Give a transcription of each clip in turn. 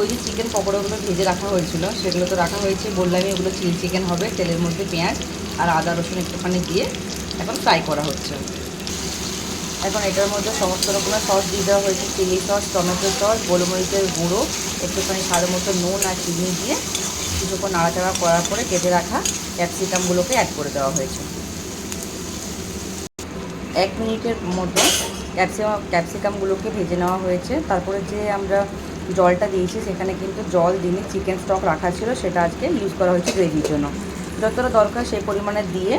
ওই যে চিকেন পকোড়াগুলো ভেজে রাখা হয়েছিল সেগুলো তো রাখা হয়েছে, বললামই ওগুলো চিলি চিকেন হবে। তেলের মধ্যে পেঁয়াজ আর আদা রসুন একটুখানি দিয়ে এখন ফ্রাই করা হচ্ছে। এখন এটার মধ্যে সমস্ত রকমের সস দিয়ে দেওয়া হয়েছে, চিলি সস, টমেটো সস, গোলমরিচের গুঁড়ো, একটুখানি স্বাদ মতো নুন আর চিনি দিয়ে কিছুক্ষণ নাড়াচাড়া করার পরে কেটে রাখা ক্যাপসিকামগুলোকে অ্যাড করে দেওয়া হয়েছে। 1 মিনিটের মধ্যে ক্যাপসিকামগুলোকে ভেজে নেওয়া হয়েছে। তারপরে যে আমরা জলটা দিয়েছি সেখানে কিন্তু জল দিনে চিকেন স্টক রাখা ছিল, সেটা আজকে ইউজ করা হয়েছে গ্রেভির জন্য। যতটা দরকার সেই পরিমাণে দিয়ে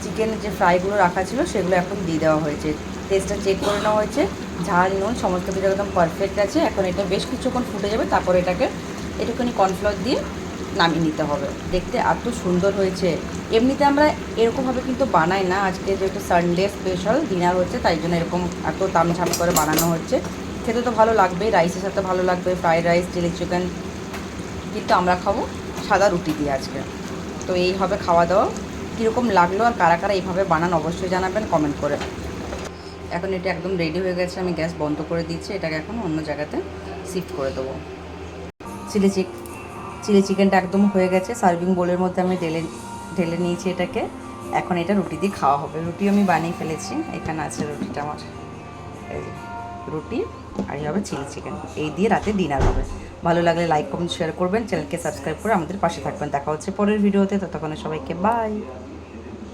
চিকেনের যে ফ্রাইগুলো রাখা ছিল সেগুলো এখন দিয়ে দেওয়া হয়েছে। টেস্টটা চেক করে নেওয়া হয়েছে, ঝাল নুন সমস্ত কিছু একদম পারফেক্ট আছে। এখন এটা বেশ কিছুক্ষণ ফুটে যাবে, তারপরে এটাকে একটুখানি কর্নফ্লাওয়ার দিয়ে নামিয়ে নিতে হবে। দেখতে এত সুন্দর হয়েছে। এমনিতে আমরা এরকমভাবে কিন্তু বানাই না, আজকে যেহেতু সানডে স্পেশাল ডিনার হচ্ছে তাই জন্য এরকম এত তামঝাম করে বানানো হচ্ছে। খেতে তো ভালো লাগবে, রাইসের সাথে ভালো লাগবে, ফ্রাইড রাইস, চিলি চিকেন, কিন্তু আমরা খাবো সাদা রুটি দিয়ে আজকে। তো এই হবে খাওয়া দাওয়া। কীরকম লাগলো আর কারা কারা এইভাবে বানান অবশ্যই জানাবেন কমেন্ট করে। এখন এটা একদম রেডি হয়ে গেছে, আমি গ্যাস বন্ধ করে দিচ্ছি। এটাকে এখন অন্য জায়গাতে শিফট করে দেবো। চিলি চিকেনটা একদম হয়ে গেছে, সার্ভিং বোলের মধ্যে আমি ঢেলে নিয়েছি এটাকে। এখন এটা রুটি দিয়ে খাওয়া হবে। রুটি আমি বানিয়ে ফেলেছি, এখানে আছে রুটিটা আমার, এই রুটি আর এই হবে চিলি চিকেন। এই দিয়ে রাতে ডিনার হবে। ভালো লাগলে লাইক কমেন্ট শেয়ার করবেন, চ্যানেলকে সাবস্ক্রাইব করে আমাদের পাশে থাকবেন। দেখা হচ্ছে পরের ভিডিওতে, ততক্ষণে সবাইকে বাই।